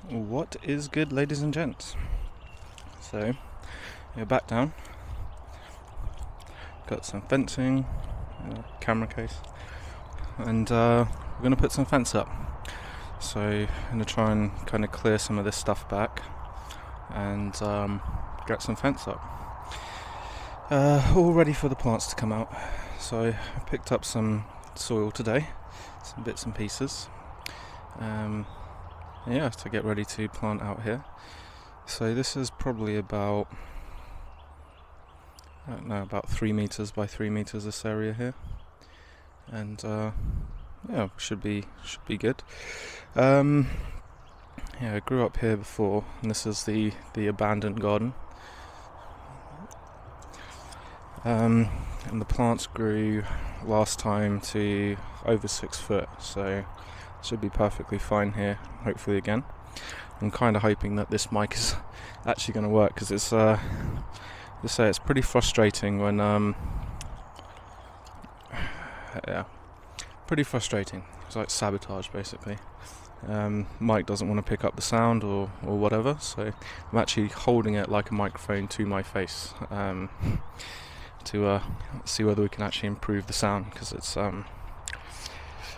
What is good, ladies and gents? So, you're back down. Got some fencing, camera case, and we're going to put some fence up. So, I'm going to try and kind of clear some of this stuff back and get some fence up. All ready for the plants to come out. So, I picked up some soil today, some bits and pieces. Yeah, to get ready to plant out here. So this is probably about, I don't know, about 3 meters by 3 meters, this area here, and yeah, should be good. Yeah, I grew up here before, and this is the abandoned garden. And the plants grew last time to over 6 foot, so should be perfectly fine here, hopefully again. I'm kind of hoping that this mic is actually going to work, because it's it's pretty frustrating when yeah, pretty frustrating. It's like sabotage basically. Mic doesn't want to pick up the sound or whatever, so I'm actually holding it like a microphone to my face to see whether we can actually improve the sound, because it's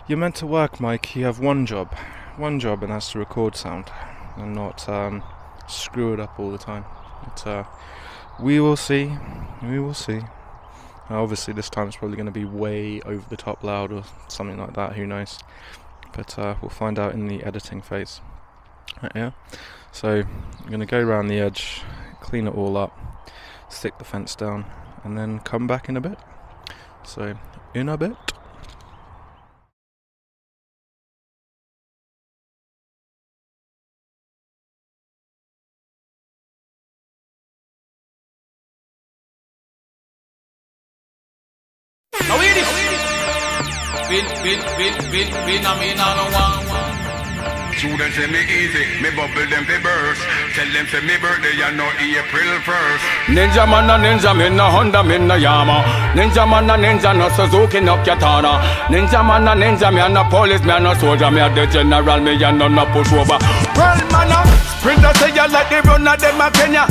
you're meant to work, Mike. You have one job, and that's to record sound, and not screw it up all the time. But we will see. Obviously, this time it's probably going to be way over the top loud or something like that. Who knows? But we'll find out in the editing phase. Yeah. So I'm going to go around the edge, clean it all up, stick the fence down, and then come back in a bit. So in a bit. Students say me easy, me bubble them fi burst. Tell them say me birthday and no April 1st. Ninja man a ninja, me no Honda, me no Yama. Ninja man a ninja, no Suzuki, no Katana. Ninja man a ninja, me a no police, me a no soldier. Me a the general, me a no pushover. Well man a sprinter say you like the run of them a Kenya.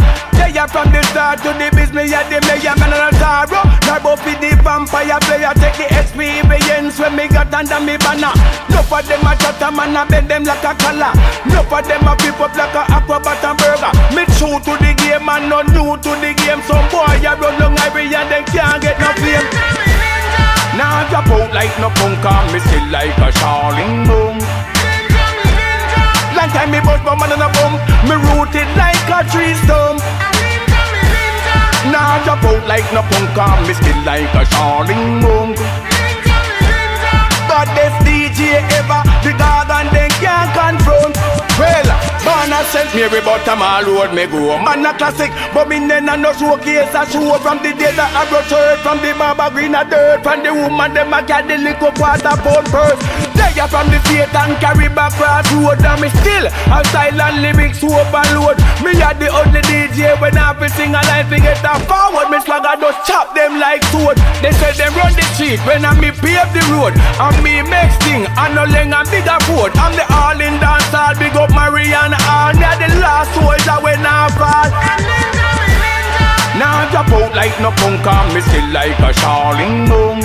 Yeah, from the start to the business, yeah, the mayor, man a Taro. Narbo fi the vampire player, take the experience when me got under me banner. No for them a chatter, man a bend them like a collar. No for them a flip up like a acrobat and burger. Me true to the game and not new to the game. Some boy a run long every year, they can't get no fame. Now drop out like no punk, me still like a Charling boom. Long time me bust my man on a bum, me rooted like a tree stump. Now drop out like no punk, me still like a Charling boom. But this DJ ever, the dog and they can't confront. Well, Barna sent me every bottom all road me go. Man a classic, but me then a no showcase a show. From the days that I brought shirt, from the barber green a dirt, from the woman them a carry the little quarter pound purse. They are from the state and carry back cross road. And me still a silent lyrics overload. Me a the only DJ when I fi sing a line fi get a forward. Me swagger just chop them like sword. They say them run the street when I me pave the road. And me make sting and no leng and bigger food. I'm the all in dance hall, big up Marianne Hall. Me a the last soldier when I fall. Now drop out like no punk, and me still like a Charling boom.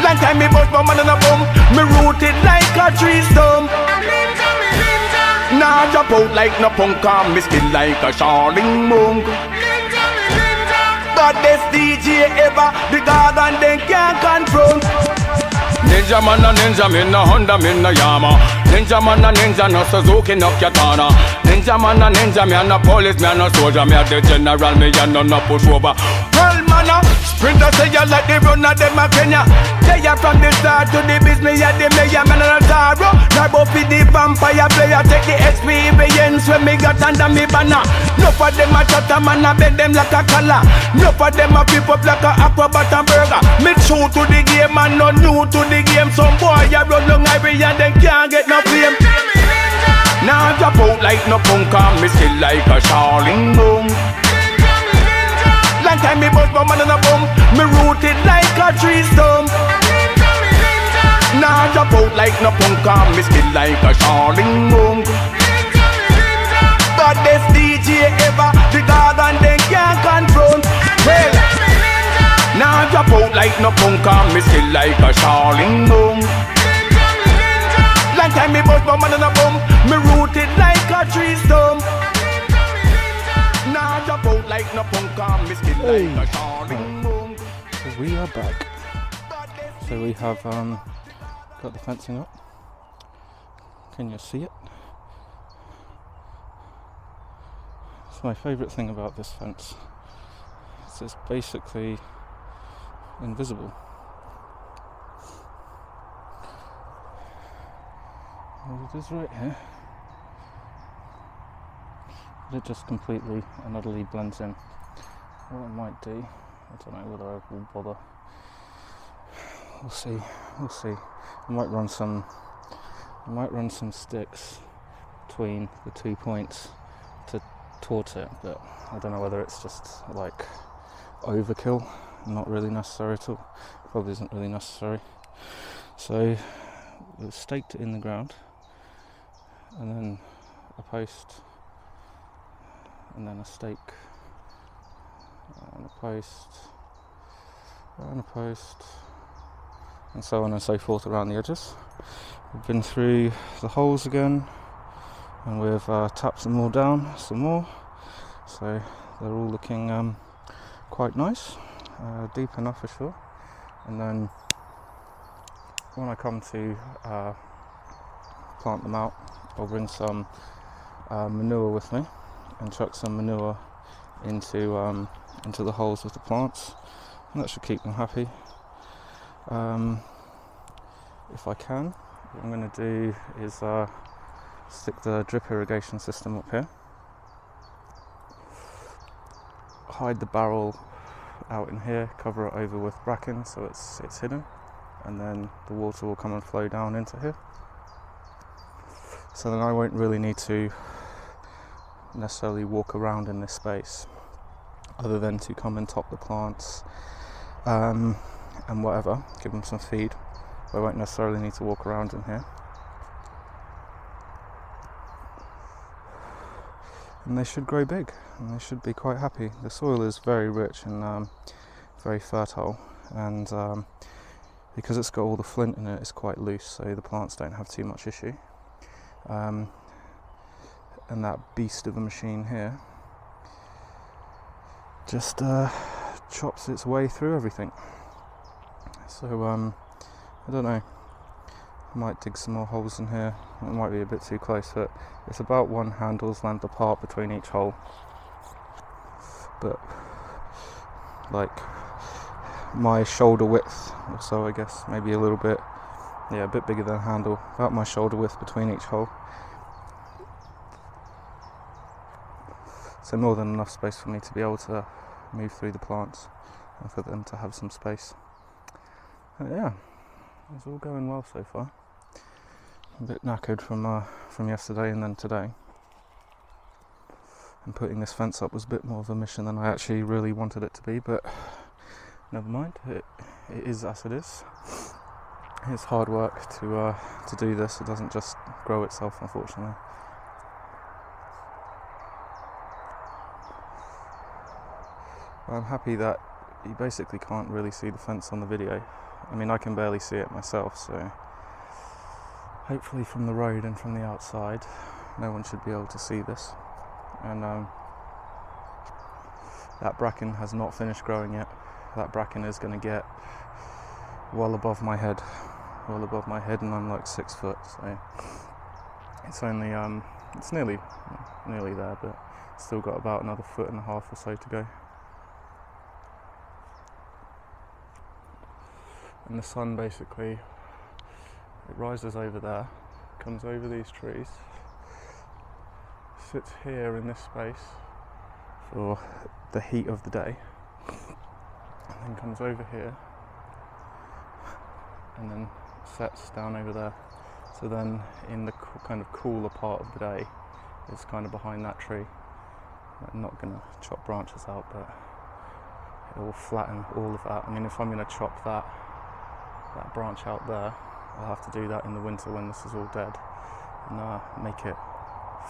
Long time me bust my man on a bum, me rooted like a tree stump. Now drop out like no punk, and me still like a Charling boom. But this DJ ever, the dog and they can't confront. Ninja man a ninja, me no Honda, me no Yama. Ninja man a ninja, no Suzuki, no Katana. Ninja man a ninja, me a no police, me a no soldier. Me a the general, me a no pushover. Well man a sprinter say you like the run of them a Kenya. They are from the start to the business, yeah, the mayor, man a Taro. Narbo fi the vampire player, take the experience when me got under me banner. No for them a chatter, man a bend them like a collar. No for them a flip up like a acrobat and burger. Me true to the game and not new to the game. Some boy a run long every year, they can't get no fame. Now drop out like no punk, and me still like a Charling boom. Long time me bust my man on a bum, me rooted like a tree stump. Now drop out like no punk, and me still like a Charling boom. like no punk and me still like a Charling boom. Long time me bust my man in a bum. Me rooted like a tree stump. Nah drop out like no punk and me still like a Charling boom. So we are back. So we have got the fencing up. Can you see it? It's my favourite thing about this fence. It's basically invisible. Well, it is right here. But it just completely and utterly blends in. What I might do, I don't know whether I will bother. We'll see. We'll see. I might run some sticks between the 2 points to taunt it, but I don't know whether it's just like overkill, not really necessary at all. Probably isn't really necessary. So we've staked it in the ground, and then a post, and then a stake, and a post, and a post, and so on and so forth around the edges. We've been through the holes again, and we've tapped them all down some more, so they're all looking quite nice, deep enough for sure. And then when I come to plant them out, I'll bring some manure with me and chuck some manure into the holes of the plants, and that should keep them happy. If I can, what I'm going to do is stick the drip irrigation system up here, hide the barrel out in here, cover it over with bracken so it's hidden, and then the water will come and flow down into here. So then I won't really need to necessarily walk around in this space, other than to come and top the plants and whatever, give them some feed. I won't necessarily need to walk around in here. And they should grow big, and they should be quite happy. The soil is very rich and very fertile, and because it's got all the flint in it, it's quite loose, so the plants don't have too much issue. And that beast of a machine here just chops its way through everything. So I don't know, I might dig some more holes in here. It might be a bit too close, but it's about 1 handle's length apart between each hole, but like my shoulder width or so, I guess, maybe a little bit, yeah, a bit bigger than a handle, about my shoulder width between each hole. So more than enough space for me to be able to move through the plants and for them to have some space. Yeah, it's all going well so far. A bit knackered from yesterday and then today. And putting this fence up was a bit more of a mission than I actually really wanted it to be, but never mind. It is as it is. It's hard work to do this. It doesn't just grow itself, unfortunately. I'm happy that you basically can't really see the fence on the video. I mean, I can barely see it myself, so hopefully from the road and from the outside no one should be able to see this. And that bracken has not finished growing yet. That bracken is going to get well above my head, and I'm like 6 foot, so it's only it's nearly there, but still got about another 1.5 foot or so to go. And the sun basically, it rises over there, comes over these trees, sits here in this space for the heat of the day, and then comes over here, and then sets down over there. So then in the kind of cooler part of the day, it's kind of behind that tree. I'm not going to chop branches out, but it will flatten all of that. I mean, if I'm going to chop that branch out there, I'll have to do that in the winter when this is all dead, and make it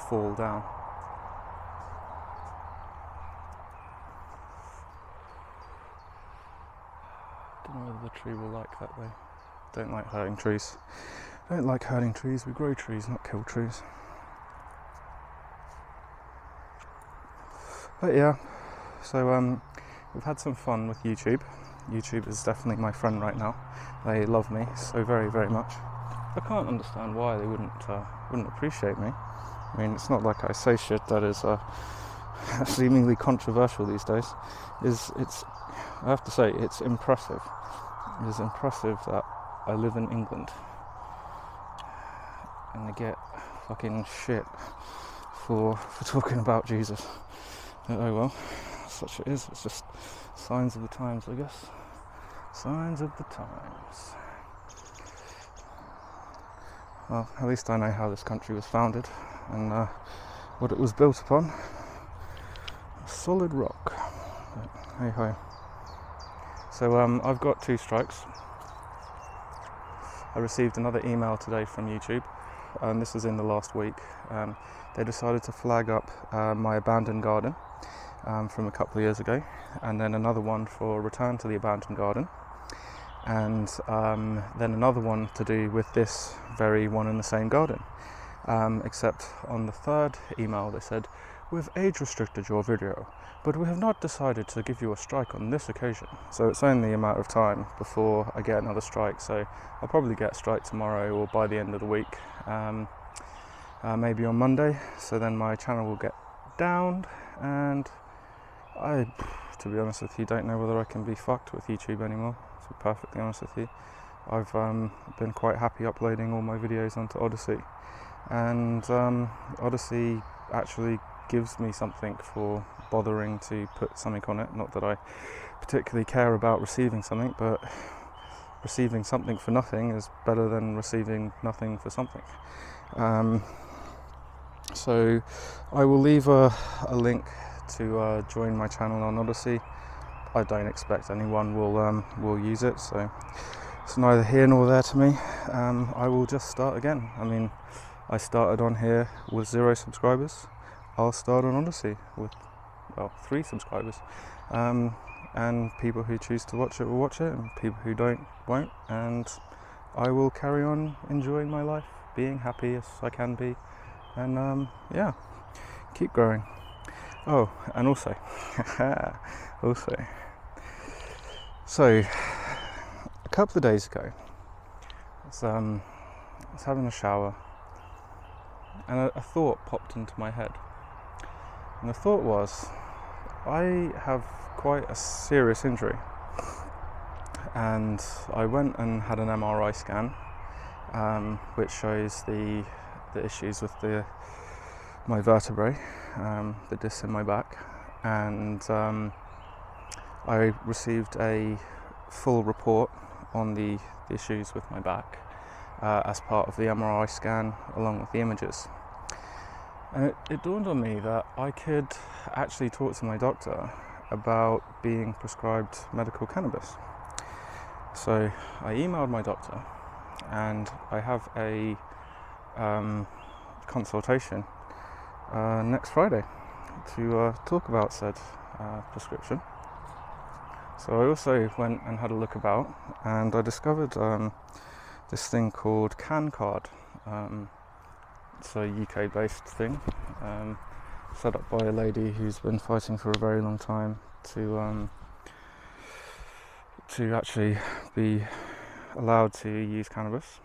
fall down. Don't know other tree will like that though. Don't like hurting trees. Don't like hurting trees. We grow trees, not kill trees. But yeah, so we've had some fun with YouTube. YouTube is definitely my friend right now. They love me so very, very much. I can't understand why they wouldn't appreciate me. I mean, it's not like I say shit that is seemingly controversial these days. I have to say, it's impressive. It is impressive that I live in England and they get fucking shit for talking about Jesus. But oh well, such it is. It's just signs of the times, I guess. Signs of the times. Well, at least I know how this country was founded and what it was built upon. A solid rock. But hey ho. So I've got 2 strikes. I received another email today from YouTube, and this was in the last week. They decided to flag up my abandoned garden from a couple of years ago, and then another one for return to the abandoned garden, and then another one to do with this very one and the same garden, except on the 3rd email they said, "We've age restricted your video, but we have not decided to give you a strike on this occasion." So it's only a matter of time before I get another strike, so I'll probably get a strike tomorrow or by the end of the week, maybe on Monday, so then my channel will get downed, and I, to be honest with you, don't know whether I can be fucked with YouTube anymore, to be perfectly honest with you. I've been quite happy uploading all my videos onto Odysee, and Odysee actually gives me something for bothering to put something on it. Not that I particularly care about receiving something, but receiving something for nothing is better than receiving nothing for something. So I will leave a link to join my channel on Odysee. I don't expect anyone will use it, so it's neither here nor there to me. I will just start again. I mean, I started on here with 0 subscribers. I'll start on Odysee with, well, 3 subscribers, and people who choose to watch it will watch it, and people who don't won't, and I will carry on enjoying my life, being happy as I can be, and yeah, keep growing. Oh, and also so a couple of days ago I was having a shower, and a thought popped into my head. And the thought was, I have quite a serious injury, and I went and had an MRI scan, which shows the issues with my vertebrae, the discs in my back, and I received a full report on the issues with my back as part of the MRI scan, along with the images. And it dawned on me that I could actually talk to my doctor about being prescribed medical cannabis. So I emailed my doctor, and I have a consultation next Friday to talk about said prescription. So I also went and had a look about, and I discovered this thing called Cancard. It's a UK based thing, set up by a lady who's been fighting for a very long time to actually be allowed to use cannabis.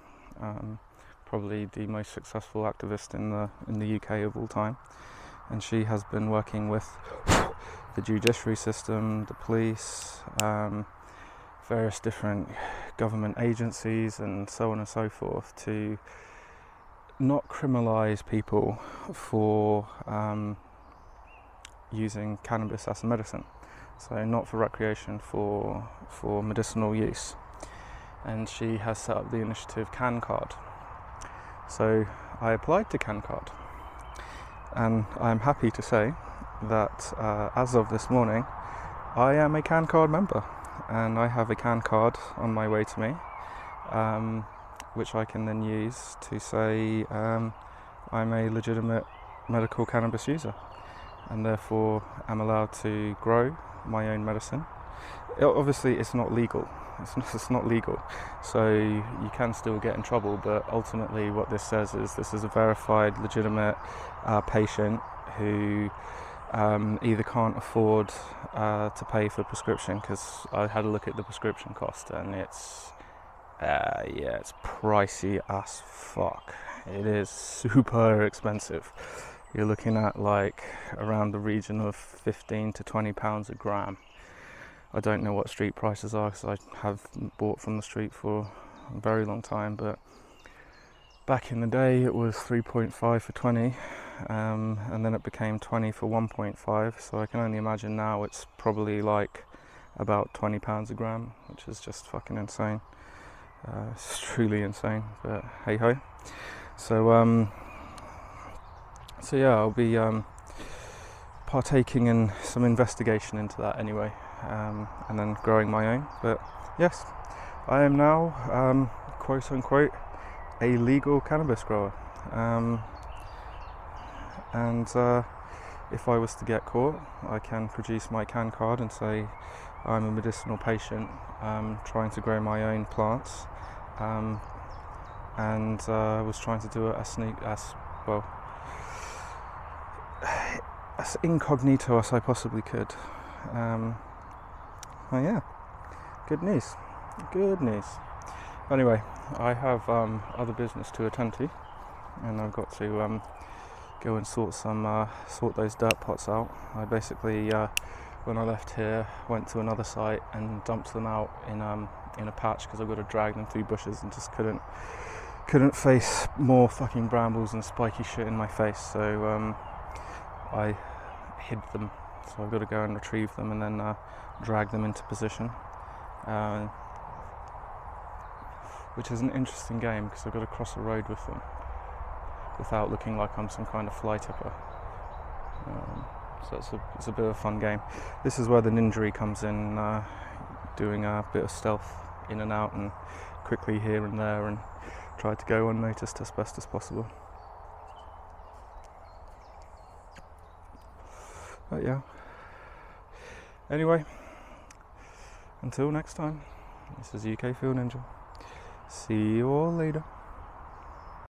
Probably the most successful activist in the UK of all time, and she has been working with the judiciary system, the police, various different government agencies, and so on and so forth, to not criminalise people for using cannabis as a medicine. So not for recreation, for medicinal use. And she has set up the initiative Cancard. So I applied to Cancard, and I'm happy to say that as of this morning, I am a Cancard member, and I have a Cancard on my way to me, which I can then use to say I'm a legitimate medical cannabis user, and therefore am allowed to grow my own medicine obviously it's not legal. It's not legal, so you can still get in trouble, but ultimately what this says is this is a verified, legitimate patient who either can't afford to pay for prescription, because I had a look at the prescription cost and it's it's pricey as fuck. It is super expensive. You're looking at like around the region of £15 to £20 a gram. I don't know what street prices are because I have bought from the street for a very long time, but back in the day it was 3.5 for 20, and then it became 20 for 1.5, so I can only imagine now it's probably like about £20 a gram, which is just fucking insane. It's truly insane, but hey ho. So yeah, I'll be partaking in some investigation into that anyway. And then growing my own. But yes, I am now quote unquote a legal cannabis grower, and if I was to get caught, I can produce my Cancard and say I'm a medicinal patient trying to grow my own plants, and I was trying to do it as incognito as I possibly could. Oh yeah, good news. Anyway, I have other business to attend to, and I've got to go and sort those dirt pots out. I basically, when I left here, went to another site and dumped them out in a patch because I've got to drag them through bushes and just couldn't face more fucking brambles and spiky shit in my face. So I hid them. So I've got to go and retrieve them and then drag them into position, which is an interesting game because I've got to cross a road with them without looking like I'm some kind of fly tipper. So it's a bit of a fun game. This is where the ninja comes in, doing a bit of stealth in and out and quickly here and there, and try to go unnoticed as best as possible. But yeah. Anyway, until next time, this is UK Field Ninja. See you all later.